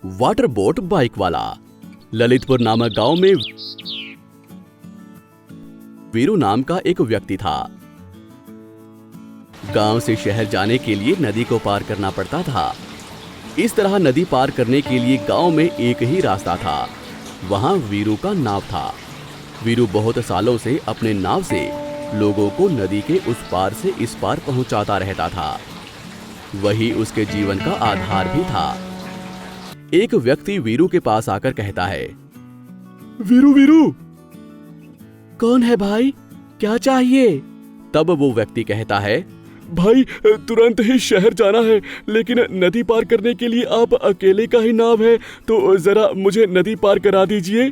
Water boat bike वाला। ललितपुर नामक गांव में वीरू नाम का एक व्यक्ति था। गांव से शहर जाने के लिए नदी को पार करना पड़ता था। इस तरह नदी पार करने के लिए गांव में एक ही रास्ता था। वहां वीरू का नाव था। वीरू बहुत सालों से अपने नाव से लोगों को नदी के उस पार से इस पार पहुंचाता रहता था। वही उसके जीवन का आधार भी था। एक व्यक्ति वीरू के पास आकर कहता है, वीरू वीरू। कौन है भाई, क्या चाहिए? तब वो व्यक्ति कहता है, भाई तुरंत ही शहर जाना है, लेकिन नदी पार करने के लिए आप अकेले का ही नाव है, तो जरा मुझे नदी पार करा दीजिए।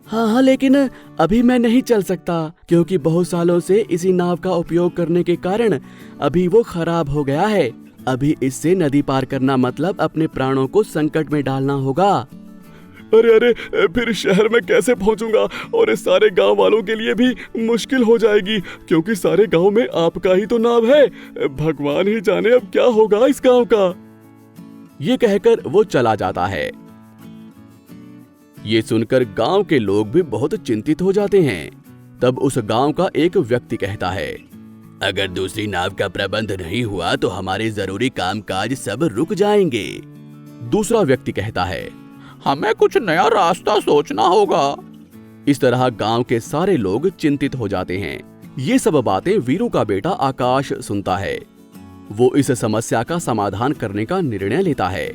हाँ, लेकिन अभी मैं नहीं चल सकता, क्योंकि बहुत सालों से इसी नाव का उपयोग करने के कारण अभी वो खराब हो गया है। अभी इससे नदी पार करना मतलब अपने प्राणों को संकट में डालना होगा। अरे अरे, फिर शहर में कैसे पहुंचूंगा? और इस सारे गांव वालों के लिए भी मुश्किल हो जाएगी, क्योंकि सारे गांव में आपका ही तो नाव है। भगवान ही जाने अब क्या होगा इस गांव का। ये कहकर वो चला जाता है। ये सुनकर गांव के लोग भी बहुत चिंतित हो जाते हैं। तब उस गांव का एक व्यक्ति कहता है, अगर दूसरी नाव का प्रबंध नहीं हुआ तो हमारे जरूरी कामकाज सब रुक जाएंगे। दूसरा व्यक्ति कहता है, हमें कुछ नया रास्ता सोचना होगा। इस तरह गांव के सारे लोग चिंतित हो जाते हैं। ये सब बातें वीरू का बेटा आकाश सुनता है। वो इस समस्या का समाधान करने का निर्णय लेता है।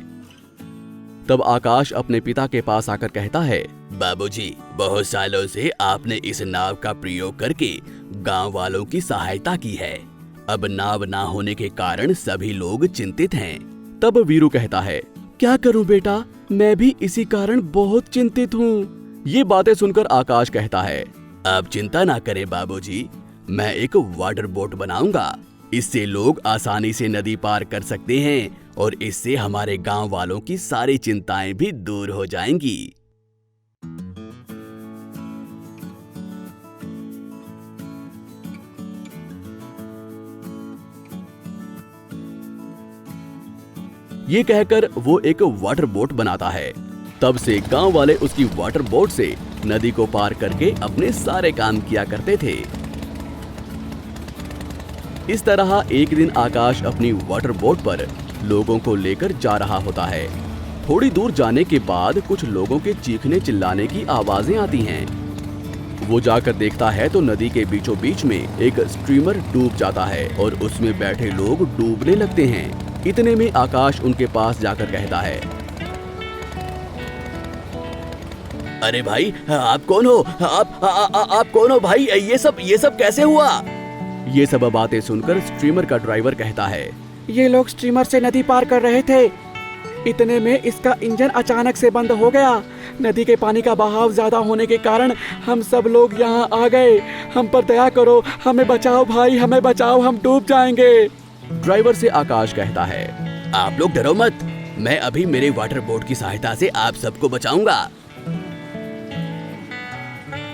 तब आकाश अपने पिता के पास आकर कहता है, बाबूजी, बहुत सालों से आपने इस नाव का प्रयोग करके गांव वालों की सहायता की है। अब नाव ना होने के कारण सभी लोग चिंतित हैं। तब वीरू कहता है, क्या करूं बेटा, मैं भी इसी कारण बहुत चिंतित हूँ। ये बातें सुनकर आकाश कहता है, आप चिंता ना करें बाबूजी, मैं एक वाटर बोट बनाऊंगा। इससे लोग आसानी से नदी पार कर सकते हैं और इससे हमारे गांव वालों की सारी चिंताएं भी दूर हो जाएंगी। ये कहकर वो एक वाटर बोट बनाता है। तब से गांव वाले उसकी वाटर बोट से नदी को पार करके अपने सारे काम किया करते थे। इस तरह एक दिन आकाश अपनी वाटर बोट पर लोगों को लेकर जा रहा होता है। थोड़ी दूर जाने के बाद कुछ लोगों के चीखने चिल्लाने की आवाजें आती हैं। वो जाकर देखता है तो नदी के बीचों बीच में एक स्ट्रीमर डूब जाता है और उसमें बैठे लोग डूबने लगते हैं। इतने में आकाश उनके पास जाकर कहता है, अरे भाई, आप कौन हो? आप कौन हो भाई? ये सब कैसे हुआ? ये सब बातें सुनकर स्ट्रीमर का ड्राइवर कहता है, ये लोग स्ट्रीमर से नदी पार कर रहे थे। इतने में इसका इंजन अचानक से बंद हो गया। नदी के पानी का बहाव ज्यादा होने के कारण हम सब लोग यहाँ आ गए। हम पर दया करो, हमें बचाओ भाई, हमें बचाओ, हम डूब जाएंगे। ड्राइवर से आकाश कहता है, आप लोग डरो मत, मैं अभी मेरे वाटर बोट की सहायता से आप सबको बचाऊंगा।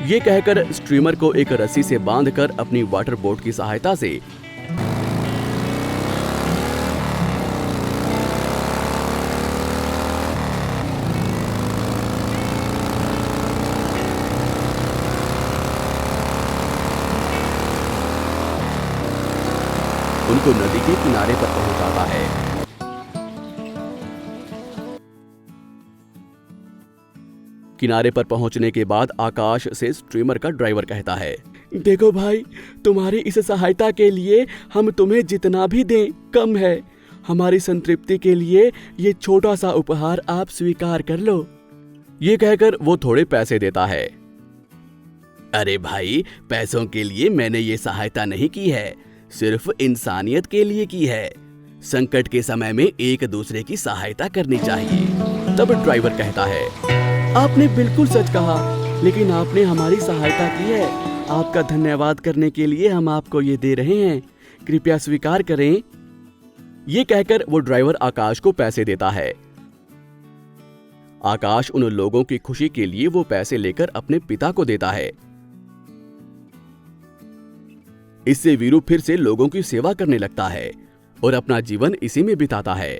ये कहकर स्ट्रीमर को एक रस्सी से बांधकर अपनी वाटर बोट की सहायता से उनको नदी के किनारे पर पहुंचाता है। किनारे पर पहुंचने के बाद आकाश से स्ट्रीमर का ड्राइवर कहता है, देखो भाई, तुम्हारी इस सहायता के लिए हम तुम्हें जितना भी दें कम है। हमारी संतृप्ति के लिए ये छोटा सा उपहार आप स्वीकार कर लो। ये कहकर वो थोड़े पैसे देता है। अरे भाई, पैसों के लिए मैंने ये सहायता नहीं की है, सिर्फ इंसानियत के लिए की है। संकट के समय में एक दूसरे की सहायता करनी चाहिए। तब ड्राइवर कहता है, आपने बिल्कुल सच कहा, लेकिन आपने हमारी सहायता की है। आपका धन्यवाद करने के लिए हम आपको ये दे रहे हैं, कृपया स्वीकार करें। ये कहकर वो ड्राइवर आकाश को पैसे देता है। आकाश उन लोगों की खुशी के लिए वो पैसे लेकर अपने पिता को देता है। इससे वीरू फिर से लोगों की सेवा करने लगता है और अपना जीवन इसी में बिताता है।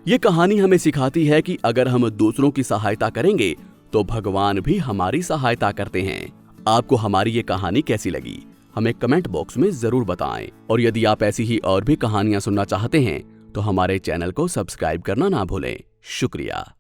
ये कहानी हमें सिखाती है कि अगर हम दूसरों की सहायता करेंगे तो भगवान भी हमारी सहायता करते हैं। आपको हमारी ये कहानी कैसी लगी हमें कमेंट बॉक्स में जरूर बताएं। और यदि आप ऐसी ही और भी कहानियां सुनना चाहते हैं तो हमारे चैनल को सब्सक्राइब करना ना भूलें। शुक्रिया।